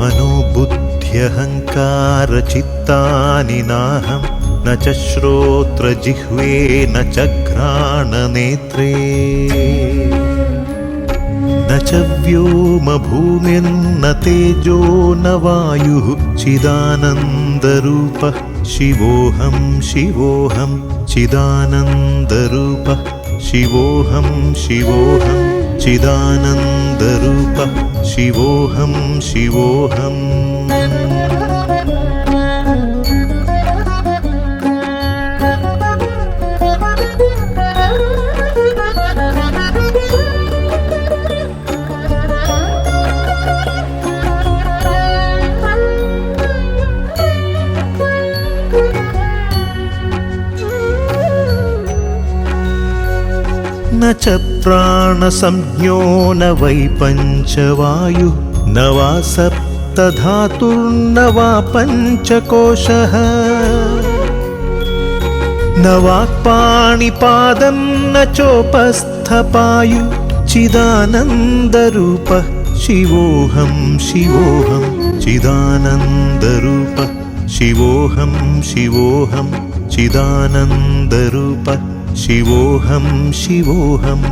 मनोबुद्ध्यहङ्कारचित्तानि नाहं न च श्रोत्रजिह्वे न च घ्राणनेत्रे न च व्योमभूमिर्न तेजो न वायुः चिदानन्दरूपः शिवोऽहं शिवोऽहं चिदानन्दरूपः शिवोऽहं शिवोऽहं चिदानन्दरूपः शिवोऽहं शिवोऽहम् न च प्राणसंज्ञो न वै पञ्चवायुः न वा सप्तधातुर्न वा पञ्चकोशः न वाक्पाणिपादं न चोपस्थपायु चिदानन्दरूपः शिवोऽहं शिवोऽहं चिदानन्दरूपः शिवोऽहं शिवोऽहं चिदानन्दरूपः शिवोऽहं शिवोऽहम्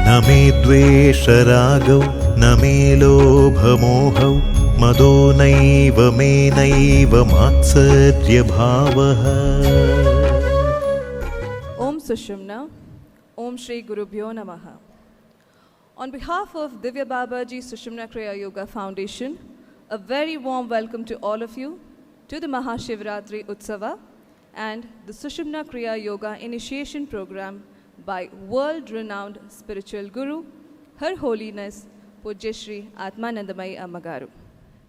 न मे द्वेषरागौ न मे लोभमोहौ मदो नैव मे नैव मात्सर्यभावः। Om Sushumna, Om Shri Gurubhyo Namaha. On behalf of Divya Babaji Sushumna Kriya Yoga Foundation, a very warm welcome to all of you to the Mahashivratri Utsava and the Sushumna Kriya Yoga Initiation Program by world-renowned spiritual guru, Her Holiness Pujya Shri Atmanandamayi Ammagaru.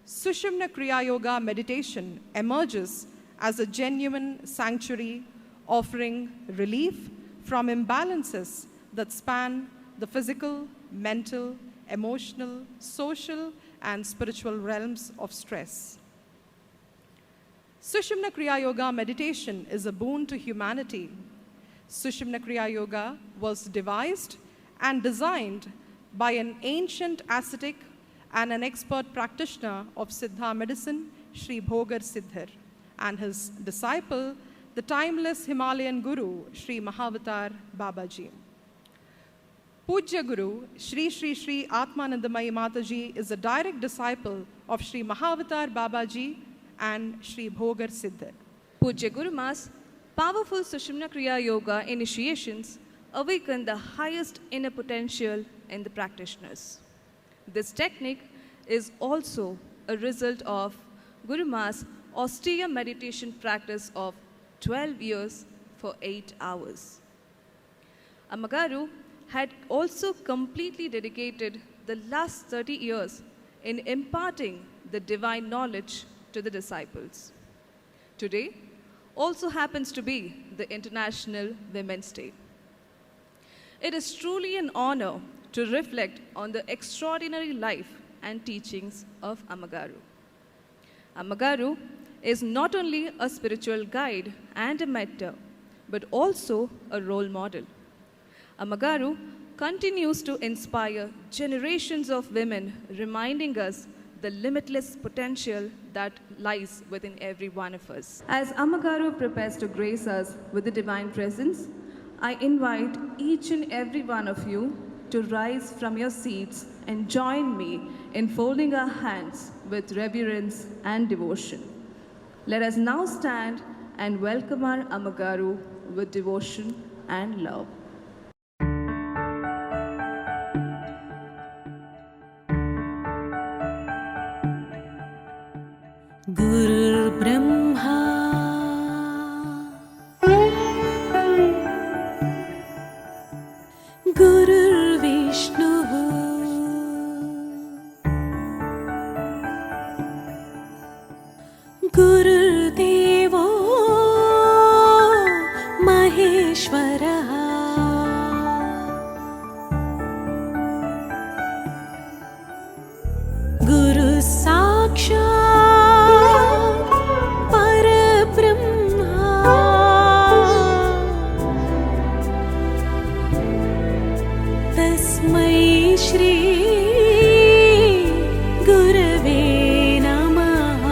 Sushumna Kriya Yoga meditation emerges as a genuine sanctuary offering relief from imbalances that span the physical, mental, emotional, social, and spiritual realms of stress. Sushumna Kriya Yoga meditation is a boon to humanity. Sushumna Kriya Yoga was devised and designed by an ancient ascetic and an expert practitioner of Siddha medicine, Sri Bhogar Siddhar, and his disciple, the timeless Himalayan Guru, Sri Mahavatar Babaji. Pujya Guru, Sri Sri Sri Atmanandamayi Mataji, is a direct disciple of Sri Mahavatar Babaji and Sri Bhogar Siddhar. Pujya Guru Ma's powerful Sushumna Kriya Yoga initiations awaken the highest inner potential in the practitioners. This technique is also a result of Guru Ma's austere meditation practice of 12 years for 8 hours. Ammagaru had also completely dedicated the last 30 years in imparting the divine knowledge to the disciples. Today also happens to be the International Women's Day. It is truly an honor to reflect on the extraordinary life and teachings of Ammagaru. Ammagaru is not only a spiritual guide and a mentor, but also a role model. Ammagaru continues to inspire generations of women, reminding us the limitless potential that lies within every one of us. As Ammagaru prepares to grace us with the divine presence, I invite each and every one of you to rise from your seats and join me in folding our hands with reverence and devotion. Let us now stand and welcome our Ammagaru with devotion and love. गुरुर्ब्रह्मा गुरुर्विष्णुः गुरुर्देवो महेश्वरः गुरुः साक्षात् परब्रह्मा तस्मै श्री गुरवे नमः।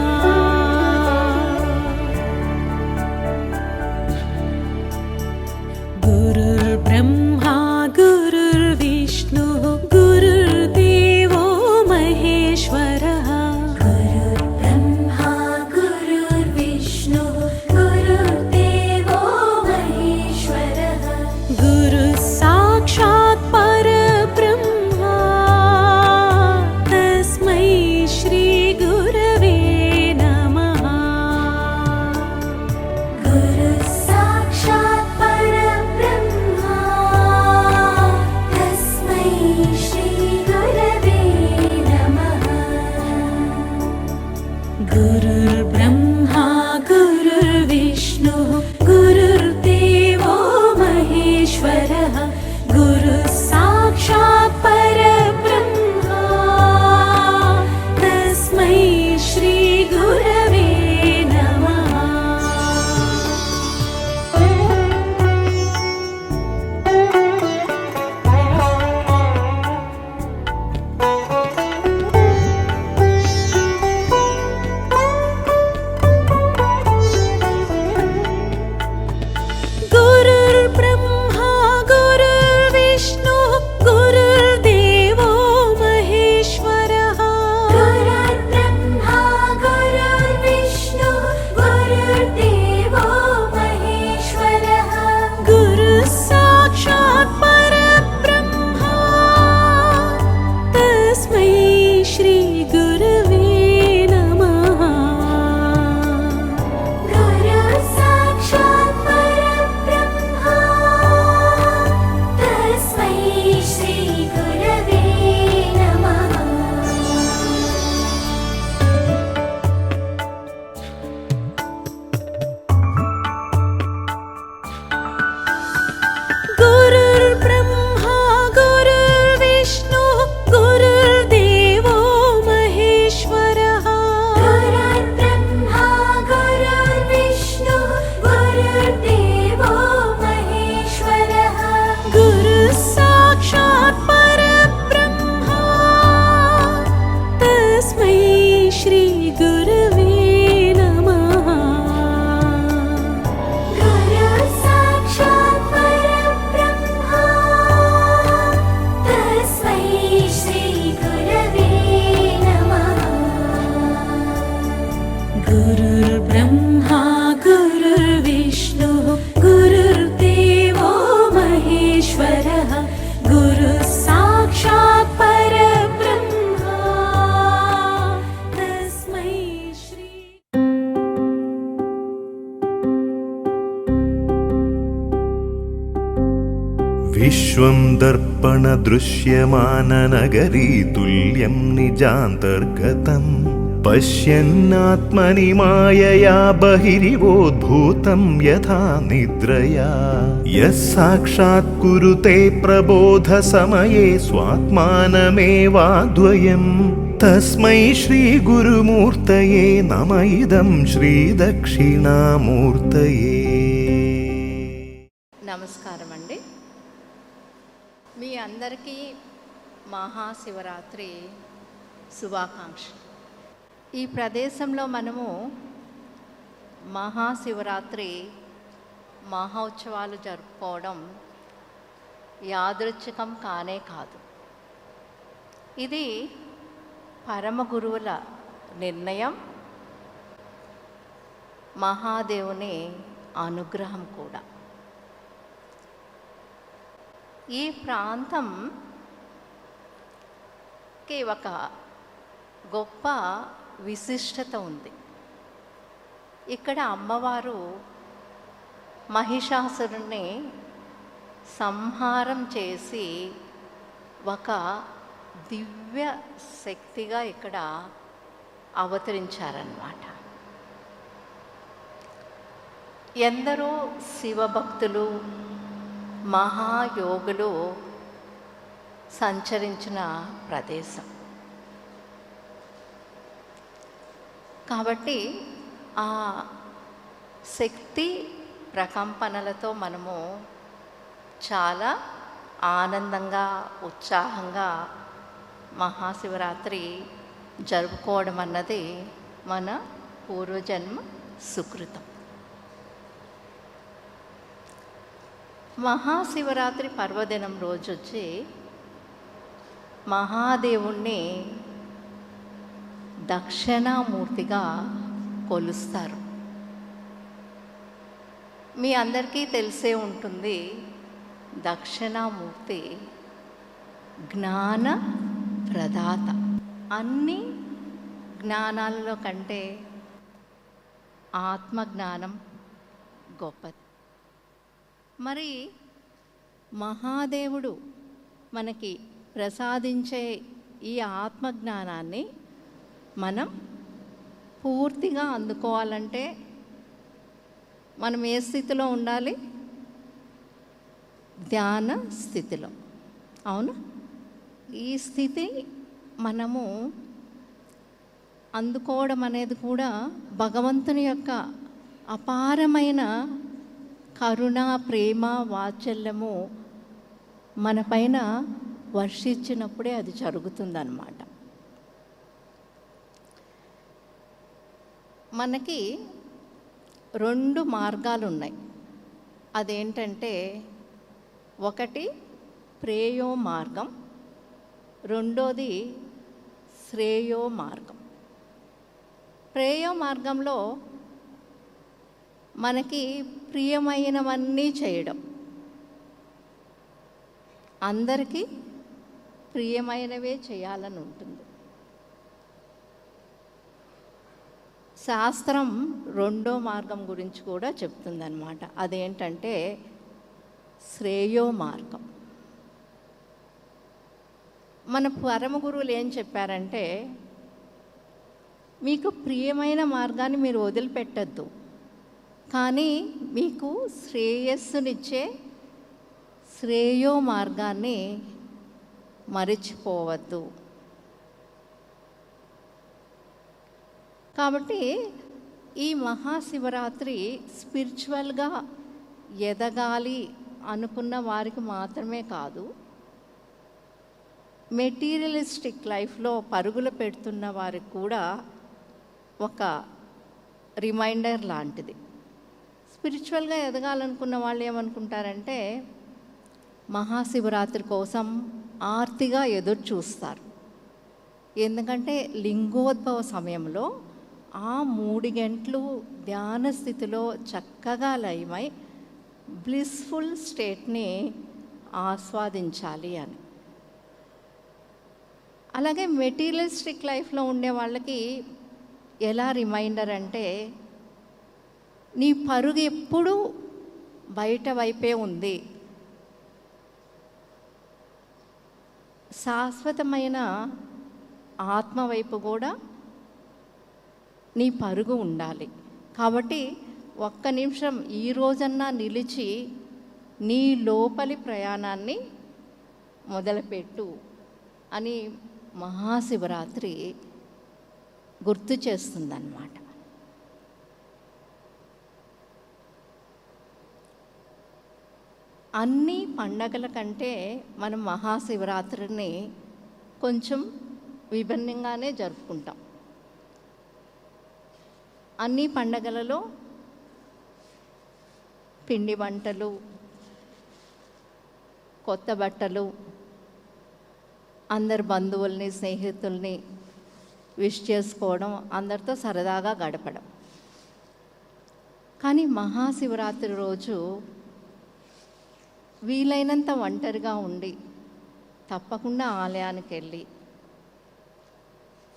गुरुर्ब्रह्मा गुरुर्विष्णुः गुरुर्देवो महेश्वरः गुरुर्ब्रह्मा गुरुर्विष्णुः गुरुर्देवो महेश्वरः गुरुः साक्षात् परब्रह्मा तस्मै श्री गुरवे नमः। गुरुः साक्षात् परब्रह्मा तस्मै श्री गुरवे नमः। गुरुर्ब्रह्मा गुरुर्विष्णुः गुरुर्देवो महेश्वरः गुरुः साक्षात् परब्रह्मा तस्मै श्री गुरवे नमः। गुरुर्ब्रह्मा गुरुर्विष्णुः गुरुर्देवो महेश्वरः गुरुर्ब्रह्मा गुरुर्विष्णुः गुरुर्देवो महेश्वरः गुरुः साक्षात् परब्रह्मा तस्मै श्री गुरवे नमः। गुरुः साक्षात् परब्रह्मा तस्मै श्री गुरवे नमः। गुरुर्ब्रह्मा गुरुर्विष्णुः गुरुर्देवो महेश्वरः गुरुर्ब्रह्मा गुरुर्विष्णुः गुरुर्देवो महेश्वरः गुरुः साक्षात् परब्रह्मा तस्मै श्री गुरवे नमः। गुरुः साक्षात् परब्रह्मा तस्मै श्री गुरवे नमः। गुरुर्ब्रह्मा गुरुर्विष्णुः गुरुर्देवो महेश्वरः गुरुः साक्षात् परब्रह्मा तस्मै श्री विश्वं दर्पणदृश्यमाननगरी तुल्यं निजान्तर्गतं पश्यन्नात्मनि मायया बहिरिवोद्भूतं यथा निद्रया यः साक्षात् कुरुते प्रबोधसमये स्वात्मानमेवाद्वयं तस्मै श्रीगुरुमूर्तये नम इदं श्रीदक्षिणामूर्तये। నమస్కారం అండి. మీ అందరికీ మహాశివరాత్రి శుభాకాంక్షలు. ఈ ప్రదేశంలో మనము మహాశివరాత్రి మహోత్సవాలు జరుపుకోవడం యాదృచ్ఛికం కానే కాదు. ఇది పరమ గురువుల నిర్ణయం, మహాదేవుని అనుగ్రహం కూడా. ఈ ప్రాంతంకి ఒక గొప్ప విశిష్టత ఉంది. ఇక్కడ అమ్మవారు మహిషాసురుణ్ణి సంహారం చేసి ఒక దివ్య శక్తిగా ఇక్కడ అవతరించారన్నమాట. ఎందరో శివభక్తులు, మహాయోగులు సంచరించిన ప్రదేశం కాబట్టి ఆ శక్తి ప్రకంపనలతో మనము చాలా ఆనందంగా, ఉత్సాహంగా మహాశివరాత్రి జరుపుకోవడం అన్నది మన పూర్వజన్మ సుకృతం. మహాశివరాత్రి పర్వదినం రోజు వచ్చి మహాదేవుణ్ణి దక్షిణామూర్తిగా కొలుస్తారు. మీ అందరికీ తెలిసే ఉంటుంది, దక్షిణామూర్తి జ్ఞాన ప్రదాత. అన్ని జ్ఞానాలలో కంటే ఆత్మజ్ఞానం గొప్పది. మరి మహాదేవుడు మనకి ప్రసాదించే ఈ ఆత్మజ్ఞానాన్ని మనం పూర్తిగా అందుకోవాలంటే మనం ఏ స్థితిలో ఉండాలి? ధ్యాన స్థితిలో. అవును, ఈ స్థితి మనము అందుకోవడం అనేది కూడా భగవంతుని యొక్క అపారమైన కరుణ, ప్రేమ, వాత్సల్యము మన పైన వర్షించినప్పుడే అది జరుగుతుందన్నమాట. మనకి 2 మార్గాలు ఉన్నాయి. అదేంటంటే, ఒకటి ప్రేయో మార్గం, రెండోది శ్రేయో మార్గం. ప్రేయో మార్గంలో మనకి ప్రియమైనవన్నీ చేయడం, అందరికీ ప్రియమైనవే చేయాలని ఉంటుంది. శాస్త్రం రెండో మార్గం గురించి కూడా చెప్తుందన్నమాట. అదేంటంటే శ్రేయో మార్గం. మన పరమ గురువులు ఏం చెప్పారంటే, మీకు ప్రియమైన మార్గాన్ని మీరు వదిలిపెట్టద్దు, కానీ మీకు శ్రేయస్సునిచ్చే శ్రేయో మార్గాన్ని మరిచిపోవద్దు. కాబట్టి ఈ మహాశివరాత్రి స్పిరిచువల్గా ఎదగాలి అనుకున్న వారికి మాత్రమే కాదు, మెటీరియలిస్టిక్ లైఫ్లో పరుగులు పెడుతున్న వారికి కూడా ఒక రిమైండర్ లాంటిది. స్పిరిచువల్గా ఎదగాలనుకున్న వాళ్ళు ఏమనుకుంటారంటే, మహాశివరాత్రి కోసం ఆర్తిగా ఎదురు చూస్తారు. ఎందుకంటే లింగోద్భవ సమయంలో ఆ 3 గంటలు ధ్యాన స్థితిలో చక్కగా లయమై బ్లిస్ఫుల్ స్టేట్ని ఆస్వాదించాలి అని. అలాగే మెటీరియలిస్టిక్ లైఫ్లో ఉండే వాళ్ళకి ఎలా రిమైండర్ అంటే, నీ పరుగు ఎప్పుడూ బయట వైపే ఉంది, శాశ్వతమైన ఆత్మ వైపు కూడా నీ పరుగు ఉండాలి. కాబట్టి ఒక్క నిమిషం ఈ రోజన్నా నిలిచి నీ లోపలి ప్రయాణాన్ని మొదలుపెట్టు అని మహాశివరాత్రి గుర్తు చేస్తుందన్నమాట. అన్ని పండగల కంటే మనం మహాశివరాత్రిని కొంచెం విభిన్నంగానే జరుపుకుంటాం. అన్ని పండగలలో పిండి వంటలు, కొత్త బట్టలు, అందరు బంధువుల్ని, స్నేహితుల్ని విష్ చేసుకోవడం, అందరితో సరదాగా గడపడం. కానీ మహాశివరాత్రి రోజు వీలైనంత ఒంటరిగా ఉండి తప్పకుండా ఆలయానికి వెళ్ళి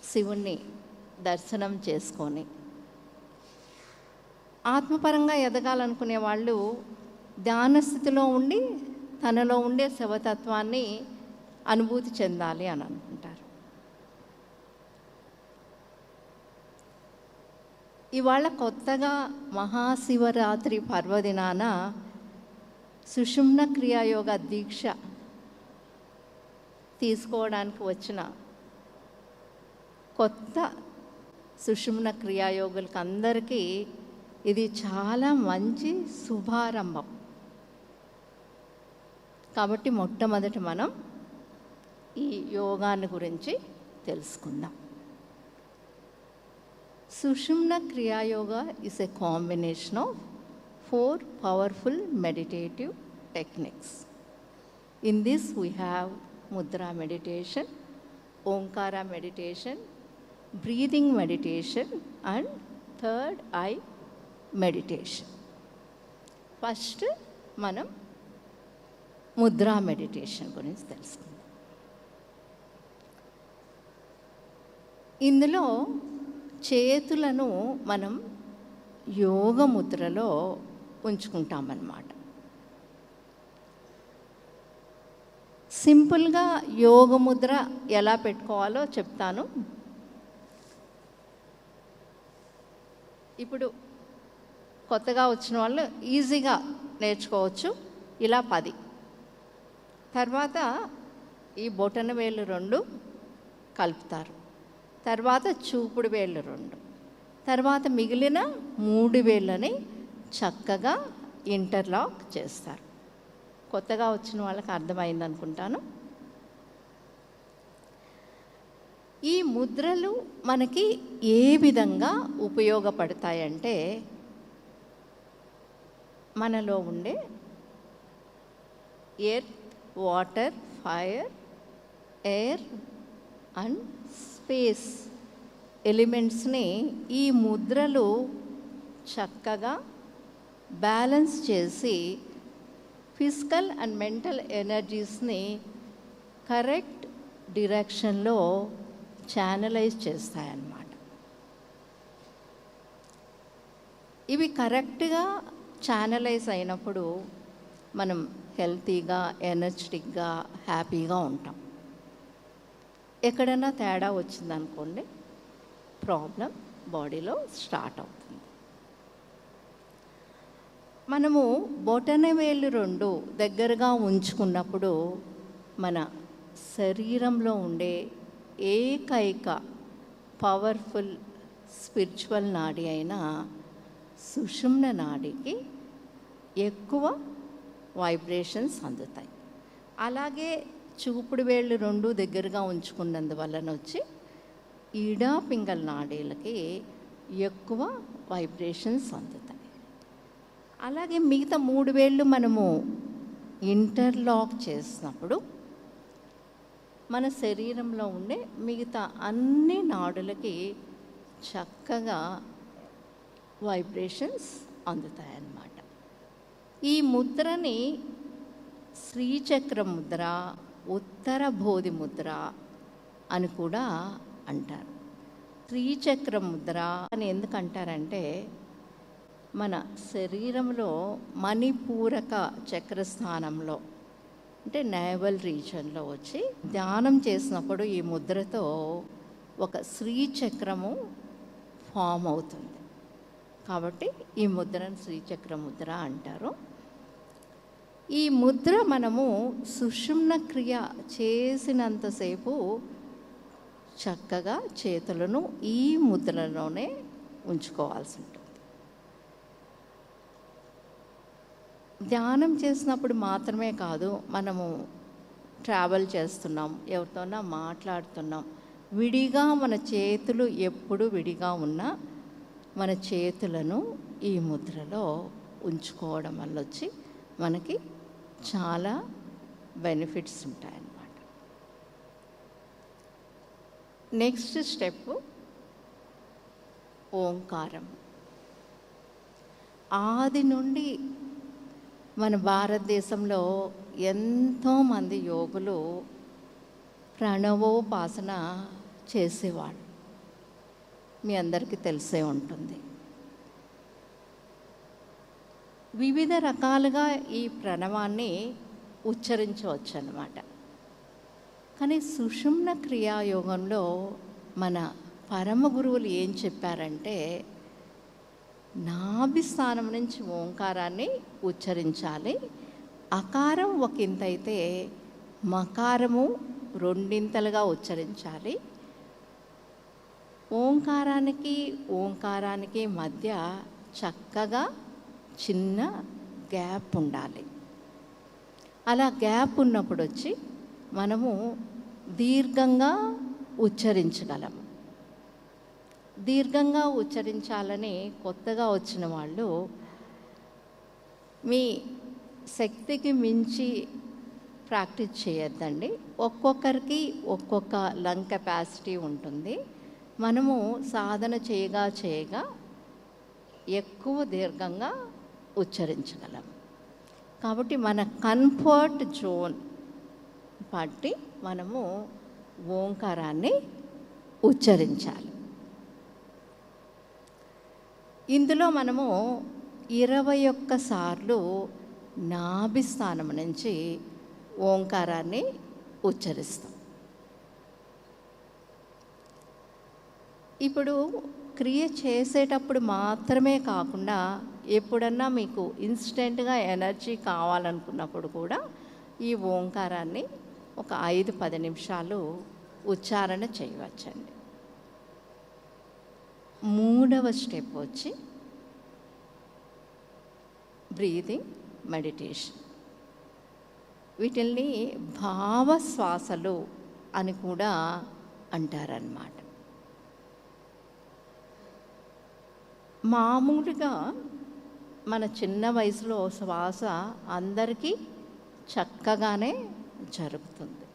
శివుణ్ణి దర్శనం చేసుకొని, ఆత్మపరంగా ఎదగాలనుకునే వాళ్ళు ధ్యాన స్థితిలో ఉండి తనలో ఉండే శివతత్వాన్ని అనుభూతి చెందాలి అని అనుకుంటారు. ఇవాళ కొత్తగా మహాశివరాత్రి పర్వదినాన సుషుమ్న క్రియాయోగ దీక్ష తీసుకోవడానికి వచ్చిన కొత్త సుషుమ్న క్రియాయోగులకు అందరికీ ఇది చాలా మంచి శుభారంభం. కాబట్టి మొట్టమొదటి మనం ఈ యోగాన్ని గురించి తెలుసుకుందాం. సుషుమ్న Kriya Yoga is a combination of 4 powerful meditative techniques. In this we have mudra meditation, omkara meditation, breathing meditation and third eye meditation. First మనం ముద్రా మెడిటేషన్ గురించి తెలుసుకుందాం. ఇందులో చేతులను మనం యోగ ముద్రలో ఉంచుకుంటామన్నమాట. సింపుల్గా యోగ ముద్ర ఎలా పెట్టుకోవాలో చెప్తాను. ఇప్పుడు కొత్తగా వచ్చిన వాళ్ళు ఈజీగా నేర్చుకోవచ్చు. ఇలా 10, తర్వాత ఈ బొటన వేళ్ళు 2 కలుపుతారు, తర్వాత చూపుడు వేళ్ళు 2, తర్వాత మిగిలిన 3 వేళ్ళని చక్కగా ఇంటర్లాక్ చేస్తారు. కొత్తగా వచ్చిన వాళ్ళకి అర్థమైంది అనుకుంటాను. ఈ ముద్రలు మనకి ఏ విధంగా ఉపయోగపడతాయంటే, మనలో ఉండే earth, water, fire, air and space ఎలిమెంట్స్ని ఈ ముద్రలు చక్కగా బ్యాలెన్స్ చేసి ఫిజికల్ అండ్ మెంటల్ ఎనర్జీస్ని కరెక్ట్ డిరెక్షన్లో ఛానలైజ్ చేస్తాయన్నమాట. ఇవి కరెక్ట్గా ఛానలైజ్ అయినప్పుడు మనం హెల్తీగా, ఎనర్జెటిక్గా, హ్యాపీగా ఉంటాం. ఎక్కడైనా తేడా వచ్చిందనుకోండి, ప్రాబ్లం బాడీలో స్టార్ట్ అవుతుంది. మనము బొటన వేళ్ళు 2 దగ్గరగా ఉంచుకున్నప్పుడు మన శరీరంలో ఉండే ఏకైక పవర్ఫుల్ స్పిరిచువల్ నాడి అయిన సుషుమ్న నాడికి ఎక్కువ వైబ్రేషన్స్ అందుతాయి. అలాగే చూపుడు వేళ్ళు 2 దగ్గరగా ఉంచుకున్నందువలన వచ్చి ఈడా పింగళ నాడీలకి ఎక్కువ వైబ్రేషన్స్ అందుతాయి. అలాగే మిగతా 3 వేళ్ళు మనము ఇంటర్లాక్ చేసినప్పుడు మన శరీరంలో ఉండే మిగతా అన్ని నాడులకి చక్కగా వైబ్రేషన్స్ అందుతాయన్నమాట. ఈ ముద్రని శ్రీచక్ర ముద్ర, ఉత్తర బోధి ముద్ర అని కూడా అంటారు. శ్రీచక్ర ముద్ర అని ఎందుకు అంటారంటే, మన శరీరంలో మణిపూరక చక్రస్థానంలో అంటే నేవల్ రీజన్లో వచ్చి ధ్యానం చేసినప్పుడు ఈ ముద్రతో ఒక శ్రీచక్రము ఫామ్ అవుతుంది. కాబట్టి ఈ ముద్రను శ్రీచక్ర ముద్ర అంటారు. ఈ ముద్ర మనము సుషుమ్న క్రియ చేసినంతసేపు చక్కగా చేతులను ఈ ముద్రలోనే ఉంచుకోవాల్సి ఉంటుంది. ధ్యానం చేసినప్పుడు మాత్రమే కాదు, మనము ట్రావెల్ చేస్తున్నాం, ఎవరితోనా మాట్లాడుతున్నాం, విడిగా మన చేతులు ఎప్పుడు విడిగా ఉన్నా మన చేతులను ఈ ముద్రలో ఉంచుకోవడం వల్ల వచ్చి మనకి చాలా బెనిఫిట్స్ ఉంటాయన్నమాట. నెక్స్ట్ స్టెప్ ఓంకారం. ఆది నుండి మన భారతదేశంలో ఎంతోమంది యోగులు ప్రణవోపాసన చేసేవాళ్ళు. మీ అందరికీ తెలిసే ఉంటుంది. వివిధ రకాలుగా ఈ ప్రణవాన్ని ఉచ్చరించవచ్చు అన్నమాట. కానీ సుషుమ్న క్రియాయోగంలో మన పరమ గురువులు ఏం చెప్పారంటే, నాభిస్థానం నుంచి ఓంకారాన్ని ఉచ్చరించాలి. అకారం ఒకంత అయితే మకారము రెండింతలుగా ఉచ్చరించాలి. ఓంకారానికి మధ్య చక్కగా చిన్న గ్యాప్ ఉండాలి. అలా గ్యాప్ ఉన్నప్పుడు వచ్చి మనము దీర్ఘంగా ఉచ్చరించగలము. దీర్ఘంగా ఉచ్చరించాలని కొత్తగా వచ్చిన వాళ్ళు మీ శక్తికి మించి ప్రాక్టీస్ చేయొద్దండి. ఒక్కొక్కరికి ఒక్కొక్క లంగ్ కెపాసిటీ ఉంటుంది. మనము సాధన చేయగా ఎక్కువ దీర్ఘంగా ఉచ్చరించగలం. కాబట్టి మన కంఫర్ట్ జోన్ బట్టి మనము ఓంకారాన్ని ఉచ్చరించాలి. ఇందులో మనము 21 సార్లు నాభిస్థానం నుంచి ఓంకారాన్ని ఉచ్చరిస్తాం. ఇప్పుడు క్రియ చేసేటప్పుడు మాత్రమే కాకుండా ఎప్పుడన్నా మీకు ఇన్స్టెంట్గా ఎనర్జీ కావాలనుకున్నప్పుడు కూడా ఈ ఓంకారాన్ని ఒక 5-10 నిమిషాలు ఉచ్చారణ చేయవచ్చండి. 3వ స్టెప్ వచ్చి బ్రీదింగ్ మెడిటేషన్. వీటిల్ని భావశ్వాసలు అని కూడా అంటారన్నమాట. మామూలుగా మన చిన్న వయసులో శ్వాస అందరికీ చక్కగానే జరుగుతుంది.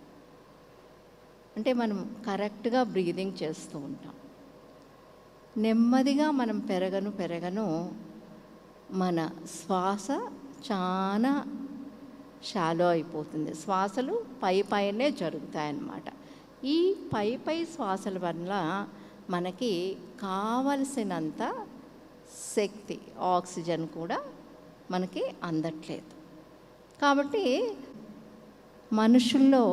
అంటే మనం కరెక్ట్గా బ్రీదింగ్ చేస్తూ ఉంటాం. నెమ్మదిగా మనం పెరగను మన శ్వాస చాలా షాలో అయిపోతుంది. శ్వాసలు పైనే జరుగుతాయన్నమాట. ఈ పై శ్వాసల వల్ల మనకి కావలసినంత శక్తి, ఆక్సిజన్ కూడా మనకి అందట్లేదు. కాబట్టి మనుషుల్లో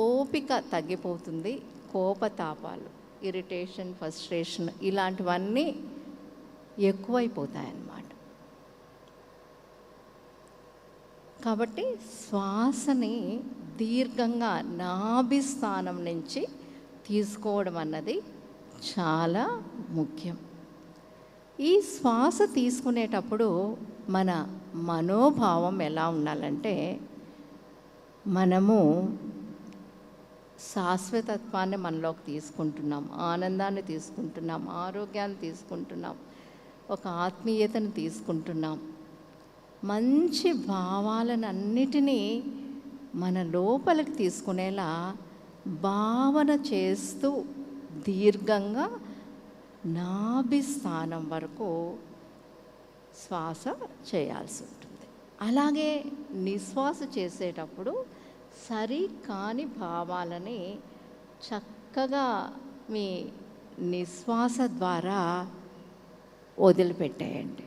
ఓపిక తగ్గిపోతుంది. కోపతాపాలు, ఇరిటేషన్, ఫ్రస్ట్రేషన్ ఇలాంటివన్నీ ఎక్కువైపోతాయన్నమాట. కాబట్టి శ్వాసని దీర్ఘంగా నాభిస్థానం నుంచి తీసుకోవడం అన్నది చాలా ముఖ్యం. ఈ శ్వాస తీసుకునేటప్పుడు మన మనోభావం ఎలా ఉండాలంటే, మనము శాశ్వతత్వాన్ని మనలోకి తీసుకుంటున్నాం, ఆనందాన్ని తీసుకుంటున్నాం, ఆరోగ్యాన్ని తీసుకుంటున్నాం, ఒక ఆత్మీయతను తీసుకుంటున్నాం. మంచి భావాలన్నిటినీ మన లోపలికి తీసుకునేలా భావన చేస్తూ దీర్ఘంగా నాభిస్థానం వరకు శ్వాస చేయాల్సి ఉంటుంది. అలాగే నిశ్వాస చేసేటప్పుడు సరికాని భావాలని చక్కగా మీ నిశ్వాస ద్వారా వదిలిపెట్టేయండి.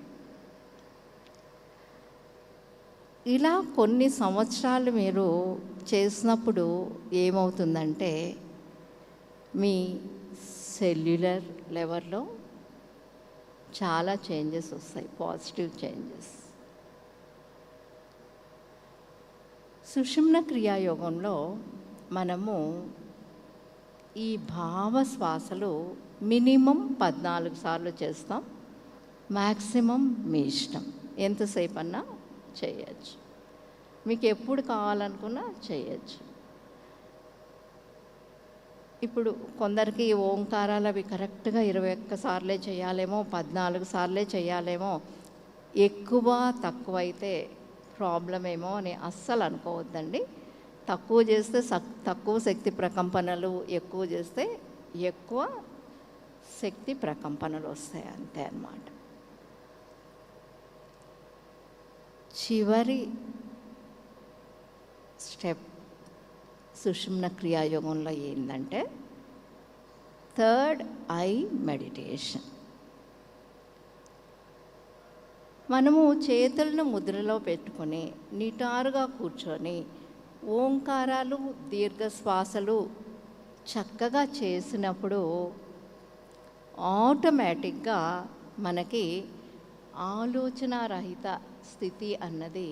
ఇలా కొన్ని సంవత్సరాలు మీరు చేసినప్పుడు ఏమవుతుందంటే, మీ సెల్యులర్ లెవెల్లో చాలా చేంజెస్ వస్తాయి, పాజిటివ్ చేంజెస్. సుషుమ్న క్రియాయోగంలో మనము ఈ భావశ్వాసలు మినిమం 14 సార్లు చేస్తాం. మ్యాక్సిమం మీ ఇష్టం, ఎంతసేపు అన్నా చేయొచ్చు. మీకు ఎప్పుడు కావాలనుకున్నా చేయొచ్చు. ఇప్పుడు కొందరికి ఓంకారాలు అవి కరెక్ట్గా 21 సార్లే చేయాలేమో, 14 సార్లే చేయాలేమో, ఎక్కువ తక్కువ అయితే ప్రాబ్లం ఏమో అని అస్సలు అనుకోవద్దండి. తక్కువ చేస్తే తక్కువ శక్తి ప్రకంపనలు, ఎక్కువ చేస్తే ఎక్కువ శక్తి ప్రకంపనలు వస్తాయి, అంతే అన్నమాట. చివరి స్టెప్ సుషుమ్న క్రియాయోగంలో ఏంటంటే థర్డ్ ఐ మెడిటేషన్. మనము చేతులను ముద్రలో పెట్టుకొని నిటారుగా కూర్చొని ఓంకారాలు దీర్ఘశ్వాసలు చక్కగా చేసినప్పుడు ఆటోమేటిక్గా మనకి ఆలోచనారహిత స్థితి అన్నది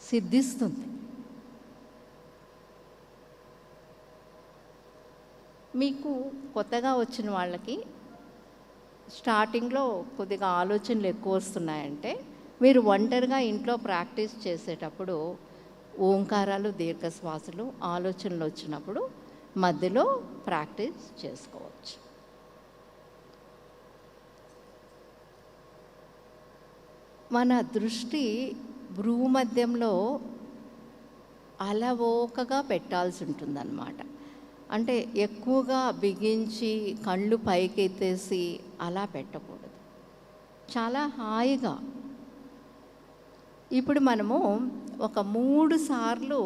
సిద్ధిస్తుంది. మీకు కొత్తగా వచ్చిన వాళ్ళకి స్టార్టింగ్లో కొద్దిగా ఆలోచనలు ఎక్కువ వస్తున్నాయంటే మీరు ఒంటరిగా ఇంట్లో ప్రాక్టీస్ చేసేటప్పుడు ఓంకారాలు దీర్ఘశ్వాసలు ఆలోచనలు వచ్చినప్పుడు మధ్యలో ప్రాక్టీస్ చేసుకోవచ్చు. మన దృష్టి భ్రూమధ్యంలో అలవోకగా పెట్టాల్సి ఉంటుందన్నమాట. అంటే ఎక్కువగా బిగించి కళ్ళు పైకెత్తేసి అలా పెట్టకూడదు, చాలా హాయిగా. ఇప్పుడు మనము ఒక 3 సార్లు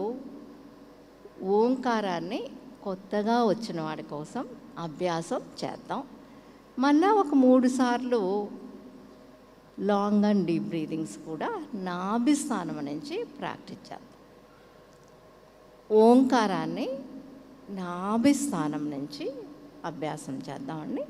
ఓంకారాన్ని కొత్తగా వచ్చిన వాడి కోసం అభ్యాసం చేద్దాం. మళ్ళా ఒక 3 సార్లు లాంగ్ అండ్ డీప్ బ్రీదింగ్స్ కూడా నాభి స్థానం నుంచి ప్రాక్టీస్ చేద్దాం. ఓంకారాన్ని నాభి స్థానం నుంచి అభ్యాసం చేద్దామండి.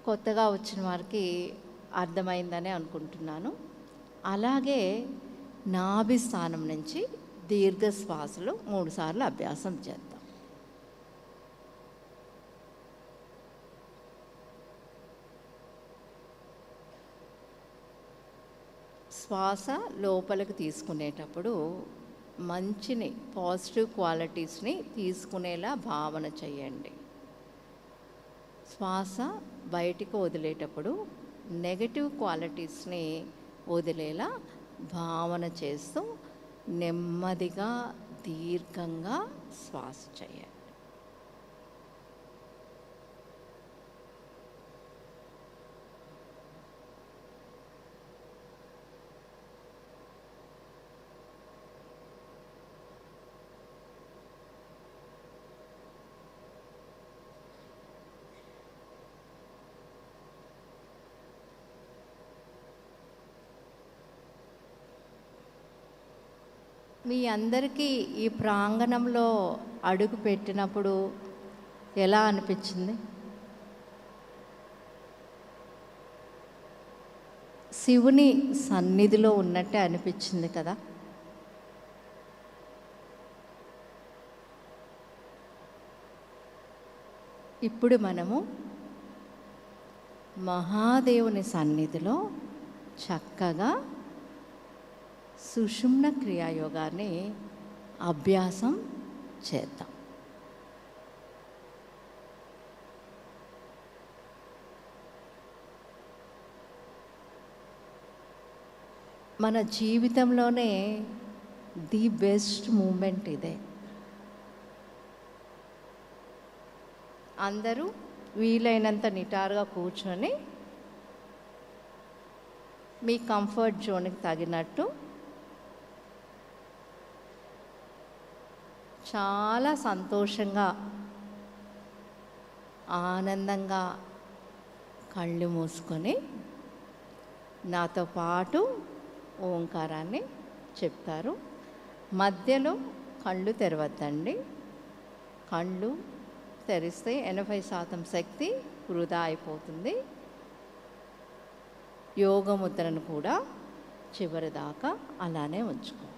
కొత్తగా వచ్చిన వారికి అర్థమైందని అనుకుంటున్నాను. అలాగే నాభి స్థానం నుంచి దీర్ఘశ్వాసలు 3 సార్లు అభ్యాసం చేద్దాం. శ్వాస లోపలికి తీసుకునేటప్పుడు మంచిని పాజిటివ్ క్వాలిటీస్ని తీసుకునేలా భావన చేయండి. శ్వాస బయటికి వదిలేటప్పుడు నెగటివ్ క్వాలిటీస్ని వదిలేలా భావన చేస్తూ నెమ్మదిగా దీర్ఘంగా శ్వాస చేయండి. మీ అందరికీ ఈ ప్రాంగణంలో అడుగు పెట్టినప్పుడు ఎలా అనిపించింది? శివుని సన్నిధిలో ఉన్నట్టే అనిపించింది కదా. ఇప్పుడు మనము మహాదేవుని సన్నిధిలో చక్కగా సుషుమ్న క్రియాయోగాన్ని అభ్యాసం చేద్దాం. మన జీవితంలోనే ది బెస్ట్ మూమెంట్ ఇదే. అందరూ వీలైనంత నిటారుగా కూర్చొని మీ కంఫర్ట్ జోన్కి తగినట్టు చాలా సంతోషంగా ఆనందంగా కళ్ళు మూసుకొని నాతో పాటు ఓంకారాన్ని చెప్తారు. మధ్యలో కళ్ళు తెరవద్దండి. కళ్ళు తెరిస్తే 80% శక్తి వృధా అయిపోతుంది. యోగ ముద్రను కూడా చివరి దాకా అలానే ఉంచుకోవాలి.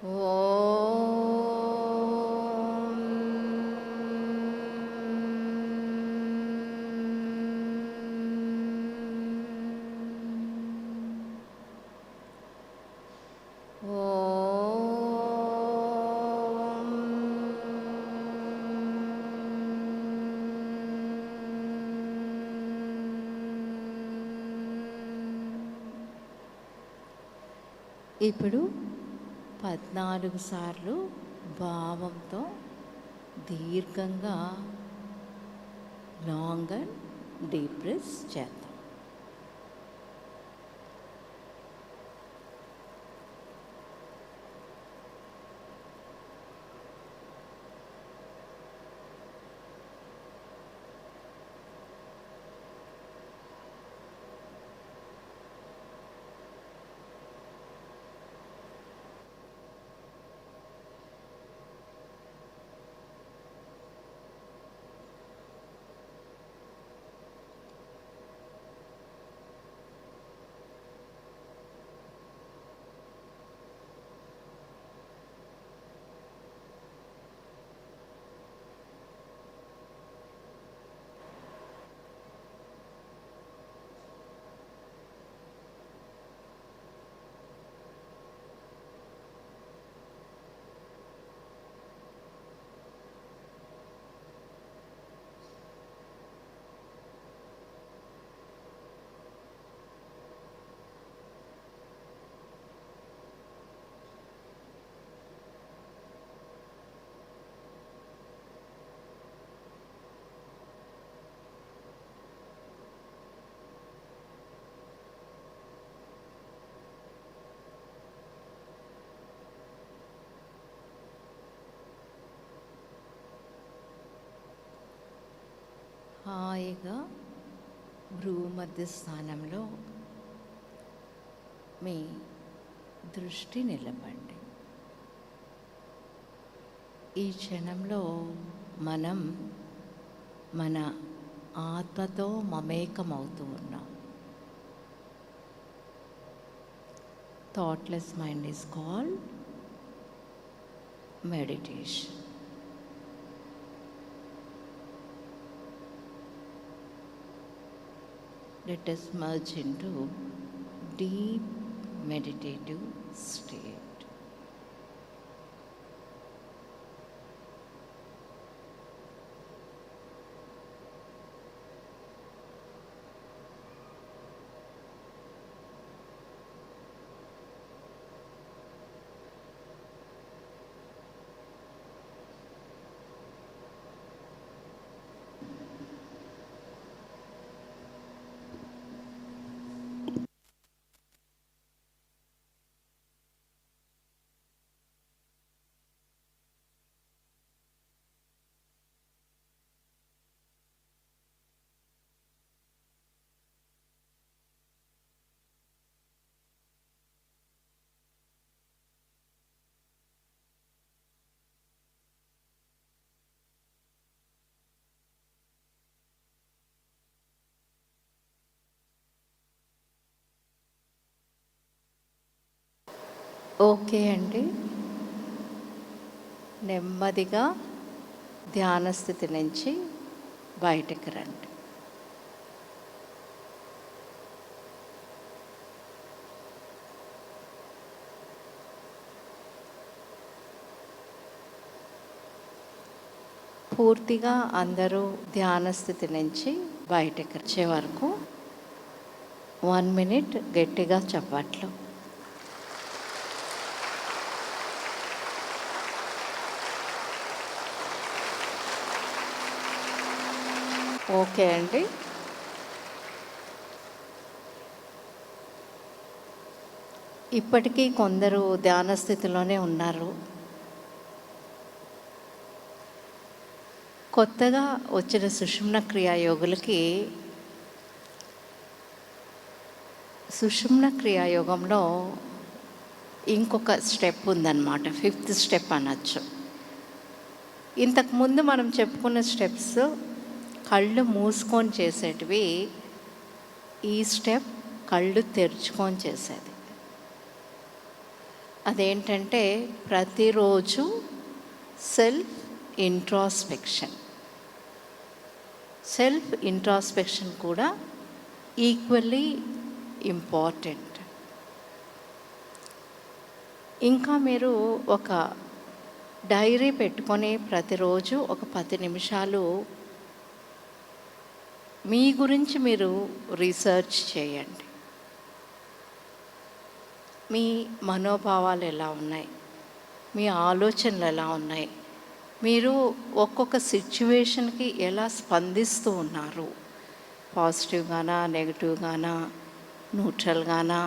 ఓం ఇప్పుడు 14 సార్లు భావంతో దీర్ఘంగా లాంగ్ అండ్ డీప్ బ్రెత్స్ చేద్దాం. హాయిగా భ్రూమధ్య స్థానంలో మీ దృష్టి నిలపండి. ఈ క్షణంలో మనం మన ఆత్మతో మమేకమవుతూ ఉన్నాం. Thoughtless mind is called meditation. Let us merge into deep meditative state. Okay అండి, నెమ్మదిగా ధ్యాన స్థితి నుంచి బయటకు రండి. పూర్తిగా అందరూ ధ్యాన స్థితి నుంచి బయటకు వచ్చే వరకు 1 మినిట్ గట్టిగా చప్పట్లు. ఓకే అండి, ఇప్పటికీ కొందరు ధ్యాన స్థితిలోనే ఉన్నారు. కొత్తగా వచ్చిన సుషుమ్న క్రియాయోగులకి సుషుమ్న క్రియాయోగంలో ఇంకొక స్టెప్ ఉందన్నమాట, 5th స్టెప్ అనొచ్చు. ఇంతకుముందు మనం చెప్పుకున్న స్టెప్స్ కళ్ళు మూసుకొని చేసేటివి, ఈ స్టెప్ కళ్ళు తెరుచుకొని చేసేది. అదేంటంటే ప్రతిరోజు సెల్ఫ్ ఇంట్రాస్పెక్షన్. సెల్ఫ్ ఇంట్రాస్పెక్షన్ కూడా ఈక్వల్లీ ఇంపార్టెంట్. ఇంకా మీరు ఒక డైరీ పెట్టుకొని ప్రతిరోజు ఒక 10 నిమిషాలు మీ గురించి మీరు రీసెర్చ్ చేయండి. మీ మనోభావాలు ఎలా ఉన్నాయి, మీ ఆలోచనలు ఎలా ఉన్నాయి, మీరు ఒక్కొక్క సిచ్యువేషన్కి ఎలా స్పందిస్తూ ఉన్నారు, పాజిటివ్గానా, నెగిటివ్గానా, న్యూట్రల్గానా.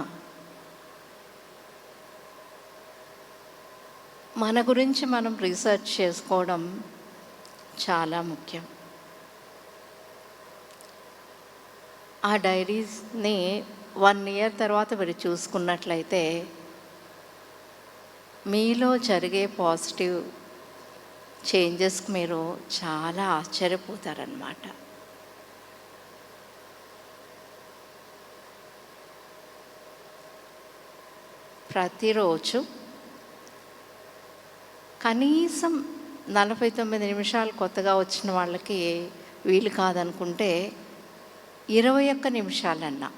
మన గురించి మనం రీసెర్చ్ చేసుకోవడం చాలా ముఖ్యం. ఆ డైరీస్ని 1 ఇయర్ తర్వాత మీరు చూసుకున్నట్లయితే మీలో జరిగే పాజిటివ్ చేంజెస్కి మీరు చాలా ఆశ్చర్యపోతారన్నమాట. ప్రతిరోజు కనీసం 49 నిమిషాలు కొత్తగా వచ్చిన వాళ్ళకి వీలు కాదనుకుంటే 21 నిమిషాలన్నా.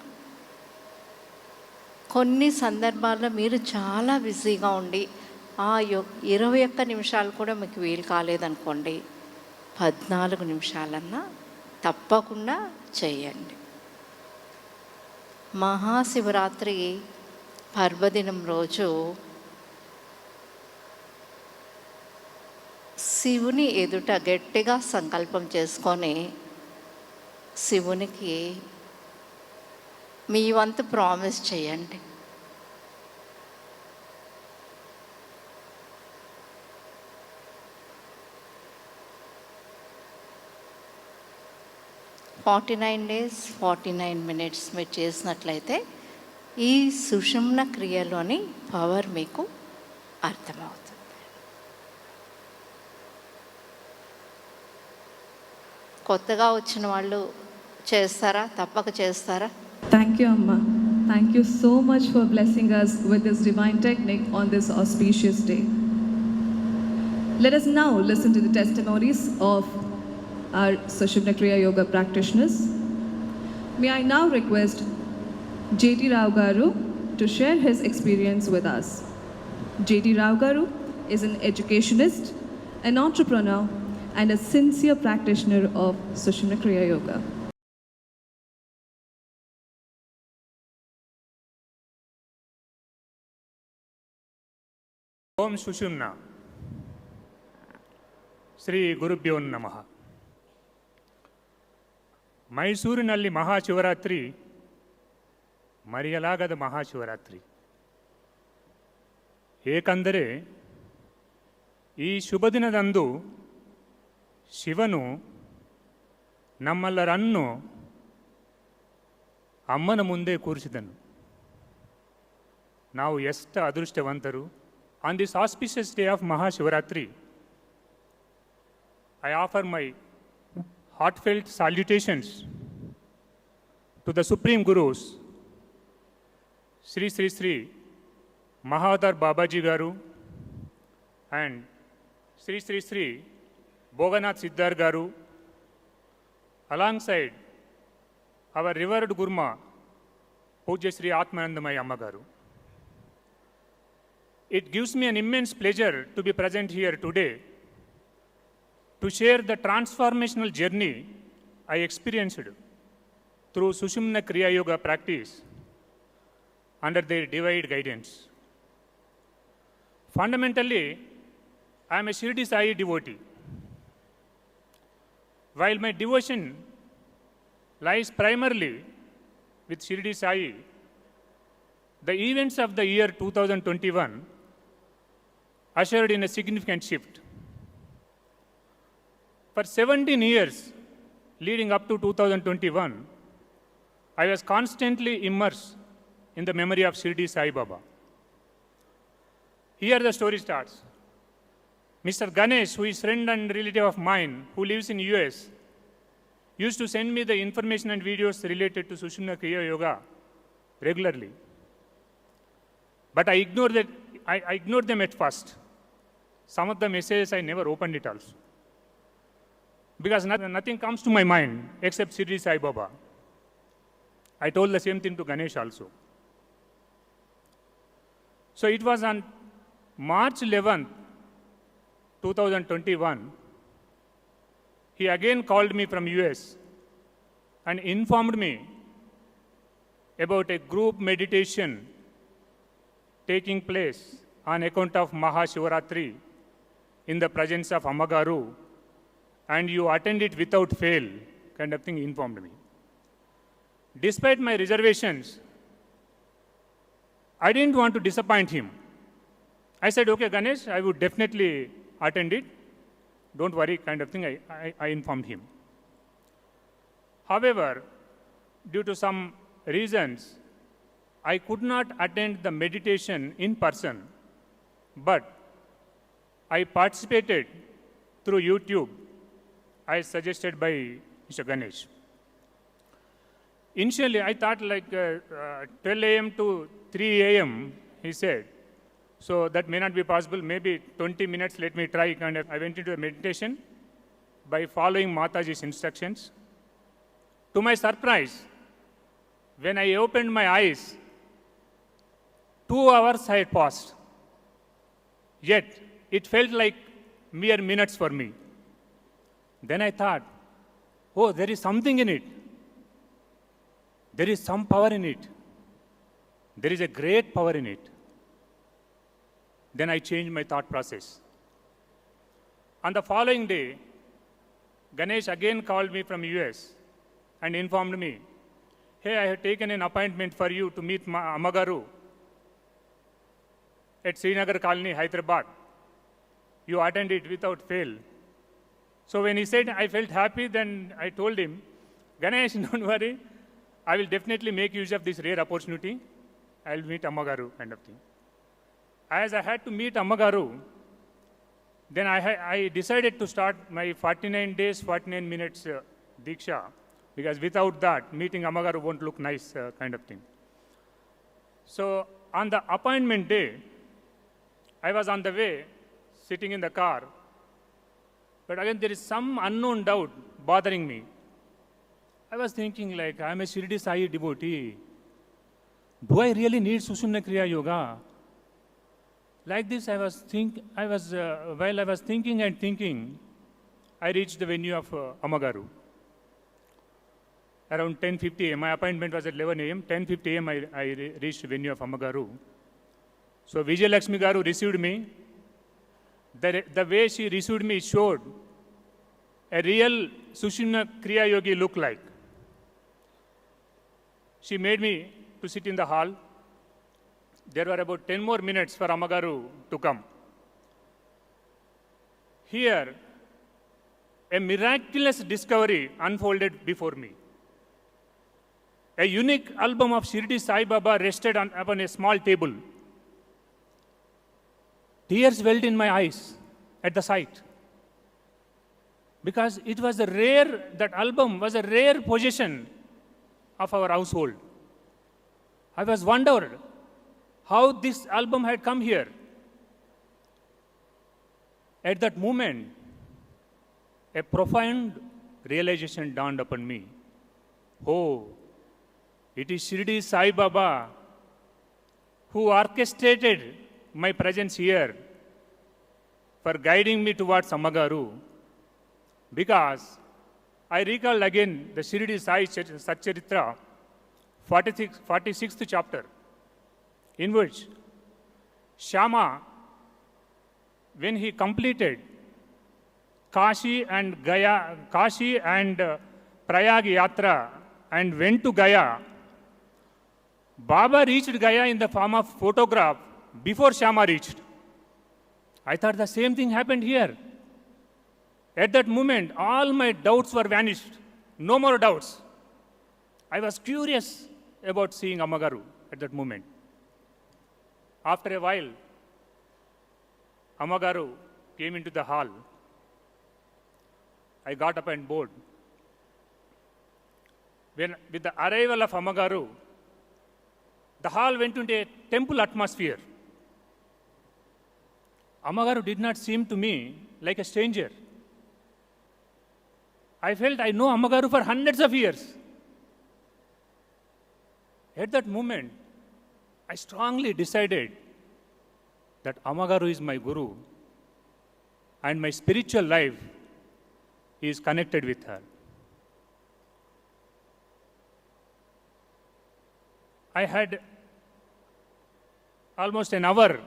కొన్ని సందర్భాల్లో మీరు చాలా బిజీగా ఉండి 21 నిమిషాలు కూడా మీకు వీలు కాలేదనుకోండి, 14 నిమిషాలన్నా తప్పకుండా చేయండి. మహాశివరాత్రి పర్వదినం రోజు శివుని ఎదుట గట్టిగా సంకల్పం చేసుకొని శివునికి మీ వంతు ప్రామిస్ చేయండి. "49 days 49 minutes" మీరు చేసినట్లయితే ఈ సుషుమ్న క్రియలోని పవర్ మీకు అర్థమవుతుంది. కొత్తగా వచ్చిన వాళ్ళు చేస్తారా? తప్పక చేస్తారా? Thank you, Amma. Thank you so much for blessing us with this divine technique on this auspicious day. Let us now listen to the testimonies of our Sushumna Kriya Yoga practitioners. May I now request J.T. Rao Garu to share his experience with us. J.T. Rao Garu is an educationist, an entrepreneur, and a sincere practitioner of Sushumna Kriya Yoga. ఓం సుషుమ్న. ಶ್ರೀ ಗುರುಭ್ಯೋ ನಮಃ. ಮೈಸೂರಿನಲ್ಲಿ ಮಹಾಶಿವರಾತ್ರಿ ಮರೆಯಲಾಗದ ಮಹಾಶಿವರಾತ್ರಿ. ಏಕೆಂದರೆ ಈ ಶುಭ ದಿನದಂದು ಶಿವನು ನಮ್ಮೆಲ್ಲರನ್ನು ಅಮ್ಮನ ಮುಂದೆ ಕೂರಿಸಿದನು. ನಾವು ಎಷ್ಟು ಅದೃಷ್ಟವಂತರು. On this auspicious day of Mahashivaratri, I offer my heartfelt salutations to the Supreme Gurus, Sri Sri Sri Mahadar Babaji Garu and Sri Sri Sri Boganath Siddhar Garu, alongside our revered Gurma, Pujya Sri Atmanandamaya Amma Garu. It gives me an immense pleasure to be present here today to share the transformational journey I experienced through Sushumna Kriya Yoga practice under their divine guidance. Fundamentally, I am a Shirdi Sai devotee. While my devotion lies primarily with Shirdi Sai, the events of the year 2021 ushered in a significant shift. For 17 years leading up to 2021, I was constantly immersed in the memory of Shirdi Sai Baba. Here the story starts. Mr. Ganesh, who is friend and relative of mine who lives in US, used to send me the information and videos related to Sushumna Kriya Yoga regularly. But I I ignored them at first. Some of the messages I never opened it also. Because nothing comes to my mind except Shirdi Sai Baba. I told the same thing to Ganesh also. So it was on March 11th, 2021, he again called me from US and informed me about a group meditation taking place on account of Mahashivaratri in the presence of Ammagaru, and you attend it without fail, kind of thing informed me. Despite my reservations, I didn't want to disappoint him. I said, okay, Ganesh, I would definitely attend it. Don't worry, kind of thing, I informed him. However, due to some reasons, I could not attend the meditation in person, but I participated through YouTube, as suggested by Mr. Ganesh. Initially, I thought like 12 a.m. to 3 a.m., he said. So that may not be possible. Maybe 20 minutes, let me try. Kind of, I went into a meditation by following Mataji's instructions. To my surprise, when I opened my eyes, 2 hours had passed. Yet, it felt like mere minutes for me. Then I thought, oh, there is something in it. There is some power in it. There is a great power in it. Then I changed my thought process. On the following day, Ganesh again called me from US and informed me, hey, I have taken an appointment for you to meet Ammagaru at Srinagar Colony, Hyderabad. You attend it without fail. So when he said I felt happy, then I told him, Ganesh, don't worry, I will definitely make use of this rare opportunity. I will meet Ammagaru, kind of thing. As I had to meet Ammagaru, then I decided to start my 49 days, 49 minutes Diksha, because without that, meeting Ammagaru won't look nice, kind of thing. So on the appointment day, I was on the way, sitting in the car, but again there is some unknown doubt bothering me. I was thinking like, I am a Shirdi Sai devotee. Do I really need Sushumna Kriya Yoga? Like this, while I was thinking and thinking, I reached the venue of Ammagaru. Around 10:50 a.m., my appointment was at 11 a.m., 10:50 a.m. I reached the venue of Ammagaru. So Vijay Lakshmi Garu received me. The way she received me showed a real Sushumna Kriya Yogi look like. She made me to sit in the hall. There were about 10 more minutes for Ammagaru to come. Here, a miraculous discovery unfolded before me. A unique album of Shirdi Sai Baba rested upon a small table. Tears welled in my eyes at the sight. Because it was that album was a rare possession of our household. I was wondered how this album had come here. At that moment, a profound realization dawned upon me. Oh, it is Shirdi Sai Baba who orchestrated my presence here for guiding me towards Ammagaru. Because I recall again the Shirdi Sai Satcharitra, 46th chapter, in which Shama, when he completed Kashi and Prayag Yatra and went to Gaya, Baba reached Gaya in the form of photograph before Shama reached. I thought the same thing happened here. At that moment, all my doubts were vanished. No more doubts. I was curious about seeing Ammagaru at that moment. After a while, Ammagaru came into the hall. I got up and board. With the arrival of Ammagaru, the hall went into a temple atmosphere. Ammagaru did not seem to me like a stranger. I felt I know Ammagaru for hundreds of years. At that moment, I strongly decided that Ammagaru is my Guru and my spiritual life is connected with her. I had almost an hour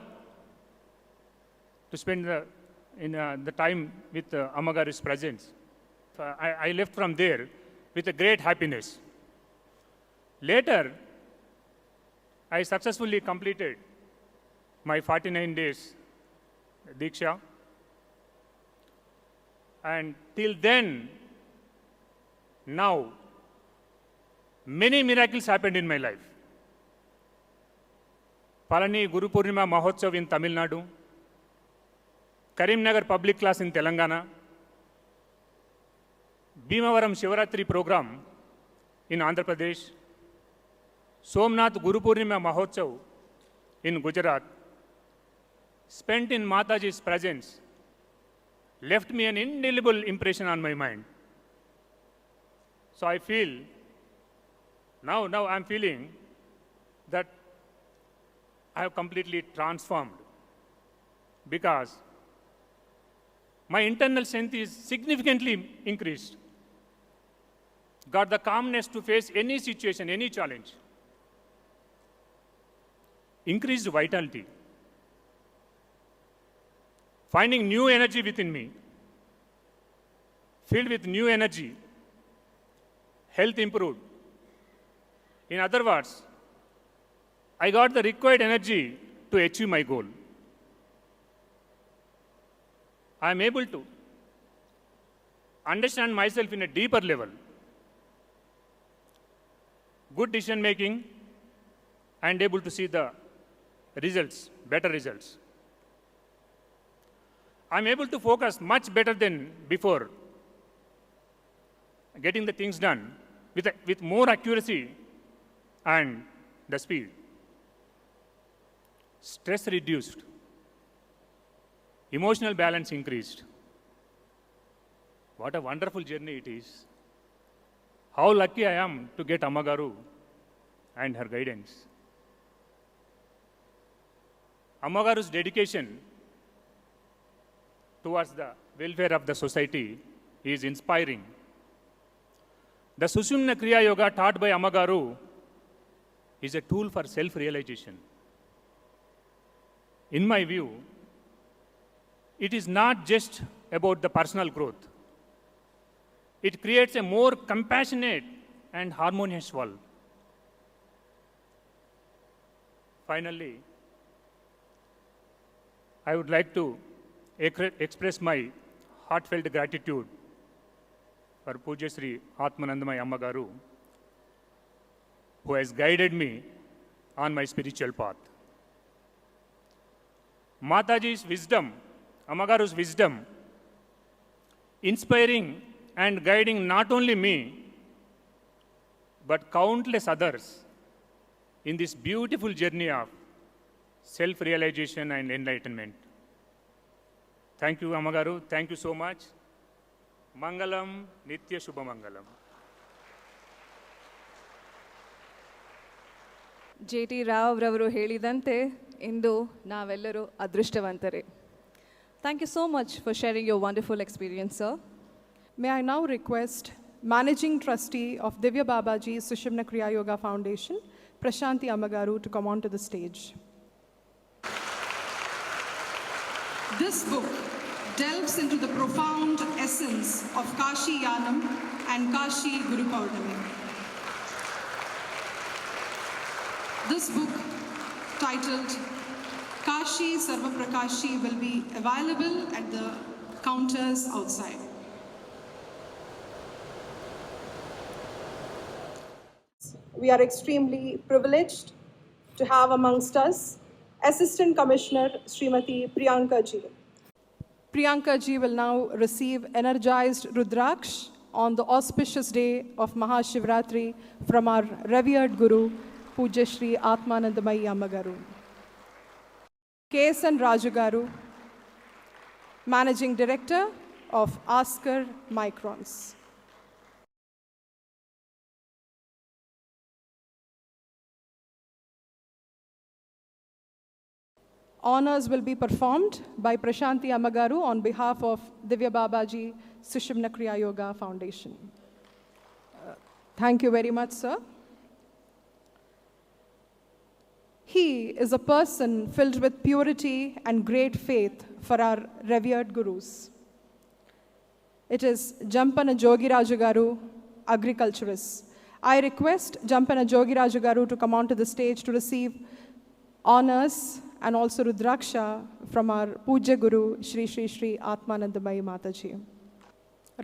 to spend the time with Ammagaru's presence. I left from there with a great happiness. Later, I successfully completed my 49 days Diksha. And till then, now, many miracles happened in my life. Palani Guru Purnima Mahotsav in Tamil Nadu, Karimnagar Public Class in Telangana, Bhimavaram Shivaratri program in Andhra Pradesh, Somnath Guru Purnima Mahotsav in Gujarat, spent in Mataji's presence, left me an indelible impression on my mind. So I feel, now I'm feeling that I have completely transformed because my internal strength is significantly increased. Got the calmness to face any situation, any challenge. Increased vitality. Finding new energy within me. Filled with new energy. Health improved. In other words, I got the required energy to achieve my goal. I am able to understand myself in a deeper level. Good decision making and able to see the results, better results. I'm able to focus much better than before, getting the things done with more accuracy and the speed. Stress reduced. Emotional balance increased. What a wonderful journey it is. How lucky I am to get Ammagaru and her guidance. Ammagaru's dedication towards the welfare of the society is inspiring. The Sushumna Kriya Yoga taught by Ammagaru is a tool for self-realization. In my view, it is not just about the personal growth. It creates a more compassionate and harmonious world. Finally, I would like to express my heartfelt gratitude for Pujya Sri Atmanandamayi Ammagaru, who has guided me on my spiritual path. Mataji's wisdom, Ammagaru's wisdom, inspiring and guiding not only me, but countless others in this beautiful journey of self-realization and enlightenment. Thank you, Ammagaru. Thank you so much. Mangalam, Nitya Shubha Mangalam. ಜೆ.ಟಿ. Rao ರವರು ಹೇಳಿದಂತೆ ಇಂದು ನಾವೆಲ್ಲರೂ ಅದೃಷ್ಟವಂತರೇ. Thank you so much for sharing your wonderful experience, sir. May I now request Managing Trustee of Divya Babaji Sushumna Kriya Yoga Foundation, Prashanti Ammagaru, to come onto the stage. This book delves into the profound essence of Kashi Yanam and Kashi Guru Paurnami. This book, titled Kashi Sarva Prakashi, will be available at the counters outside. We are extremely privileged to have amongst us Assistant Commissioner Srimati Priyanka Ji. Priyanka Ji will now receive energized Rudraksh on the auspicious day of Mahashivratri from our revered Guru, Pujya Sri Atmanandamayi Ammagaru. K.S.N. Raju Garu, Managing Director of Asker Microns. Honors will be performed by Prashanti Amagaru on behalf of Divya Babaji Sushumna Kriya Yoga Foundation. Thank you very much, sir. He is a person filled with purity and great faith for our revered gurus. It is Jampana Jogiraju Garu, agriculturist. I request Jampana Jogiraju Garu to come onto the stage to receive honors and also Rudraksha from our Pujya Guru, Shri Shri Shri Atmanandamayi Mataji.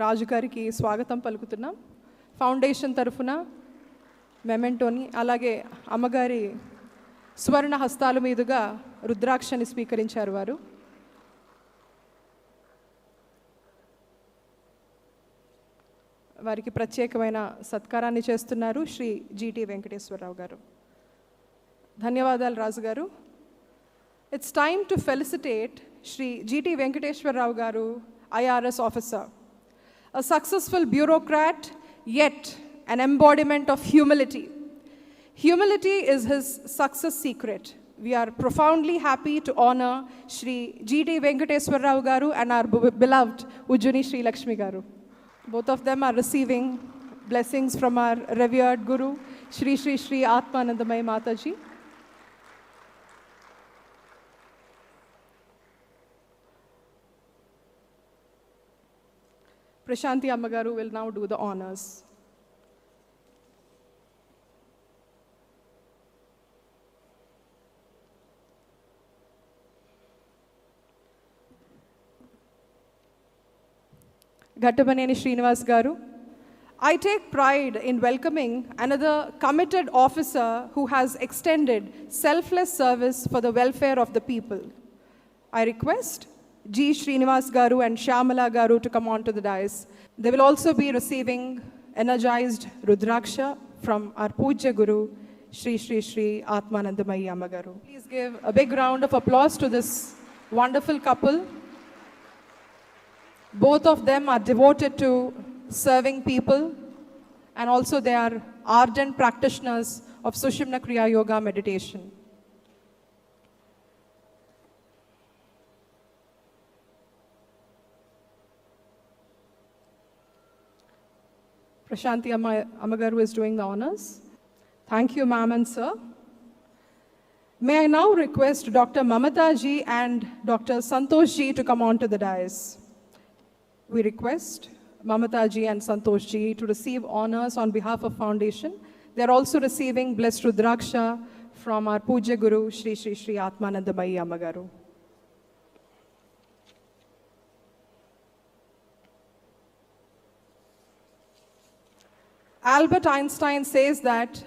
Raju Gariki స్వాగతం పలుకుతున్నాం. Foundation తరఫున మెమెంటోని అలాగే అమ్మగారి స్వర్ణ హస్తాల మీదుగా రుద్రాక్షని స్వీకరించారు వారు. వారికి ప్రత్యేకమైన సత్కారాన్ని చేస్తున్నారు శ్రీ జీటీ వెంకటేశ్వరరావు గారు. ధన్యవాదాలు రాజు గారు. It's time to felicitate Shri GT Venkateshwar Rao Garu, IRS officer, a successful bureaucrat, yet an embodiment of humility. Humility is his success secret. We are profoundly happy to honor Shri GT Venkateshwar Rao Garu and our beloved Ujjuni Shri Lakshmi Garu. Both of them are receiving blessings from our revered Guru, Shri Shri Shri Atmanandamayi Mataji. Prashanti Ammagaru will now do the honors. Ghattamaneni Srinivas Garu, I take pride in welcoming another committed officer who has extended selfless service for the welfare of the people. I request G. Srinivas Garu and Shyamala Garu to come on to the dais. They will also be receiving energized Rudraksha from our Pujya Guru, Shri Shri Shri Atmanandamayi Ammagaru. Please give a big round of applause to this wonderful couple. Both of them are devoted to serving people and also they are ardent practitioners of Sushumna Kriya Yoga meditation. Prashanti Ammagaru is doing the honors. Thank you, ma'am and sir. May I now request Dr. Mamata ji and Dr. Santosh ji to come on to the dais. We request Mamata ji and Santosh ji to receive honors on behalf of Foundation. They are also receiving blessed Rudraksha from our Pujya Guru, Shri Shri Shri Atmanandamayi Ammagaru. Albert Einstein says that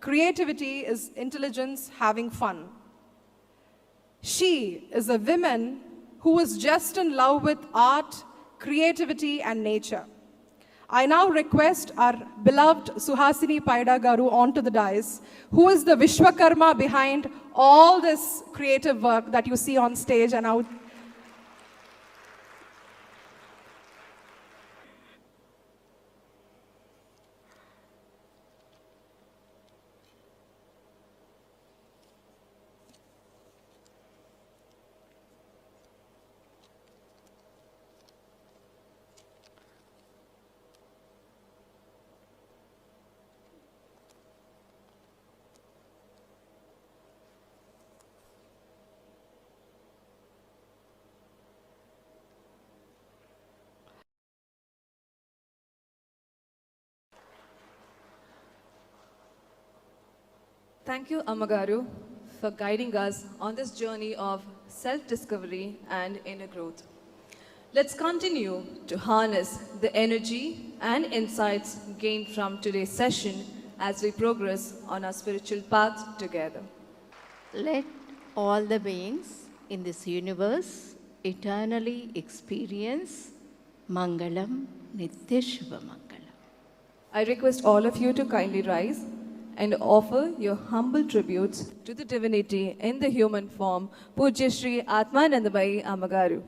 creativity is intelligence having fun. She is a woman who is just in love with art, creativity and nature. I now request our beloved Suhasini Paida Garu onto the dais, who is the Vishwakarma behind all this creative work that you see on stage and out. Thank you, Ammagaru, for guiding us on this journey of self-discovery and inner growth. Let's continue to harness the energy and insights gained from today's session as we progress on our spiritual path together. Let all the beings in this universe eternally experience Mangalam Nitya Shubha Mangalam. I request all of you to kindly rise and offer your humble tributes to the divinity in the human form, Pujya Shri Atmanandamayi Ammagaru.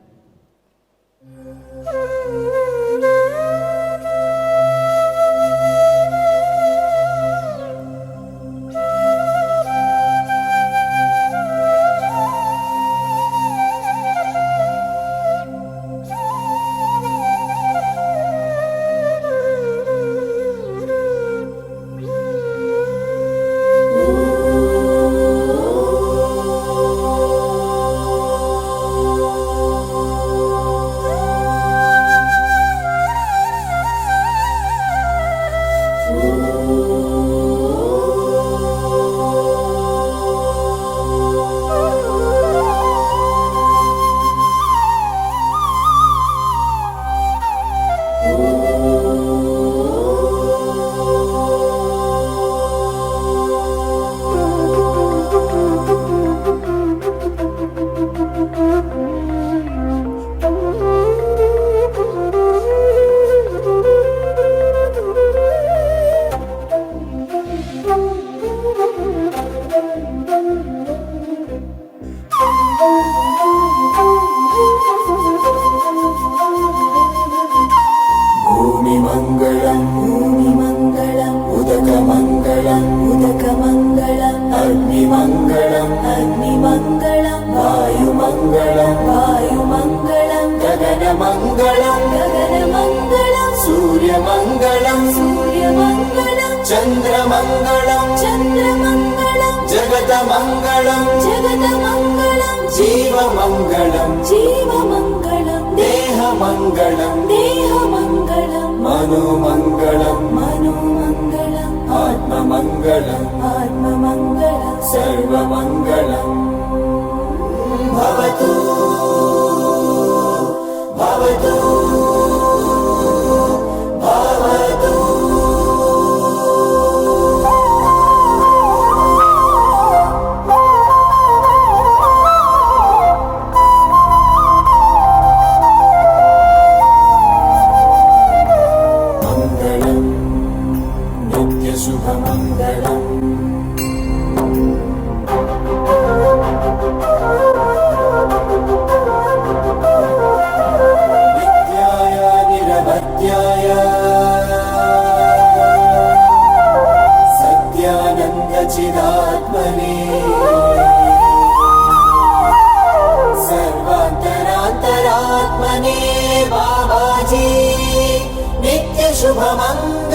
भूमिमङ्गलम् भूमिमङ्गलम् उदकमङ्गलम् उदकमङ्गलम् अग्निमङ्गलम् अग्निमङ्गलम् वायुमङ्गलम् वायुमङ्गलम् गगनमङ्गलम् गगनमङ्गलम् सूर्यमङ्गलम् सूर्यमङ्गलम् चन्द्रमङ्गलम् चन्द्रमङ्गलम् जगतमङ्गलम् जगतमङ्गलम् जीवमङ्गलम् जीवमङ्गलम् देहमङ्गलम् देहमङ्गलम् मनोमङ्गलम् मनोमङ्गलम् आत्ममङ्गलम् आत्ममङ्गलम् सर्वमङ्गलम् भवतु भवतु भवतु मङ्गलम् नित्यशुभमङ्गलम् नित्याय निरवध्याय सत्यानन्दचिदात्मने सर्वान्तरात्मने बाबाजी नित्यशुभमङ्गलम्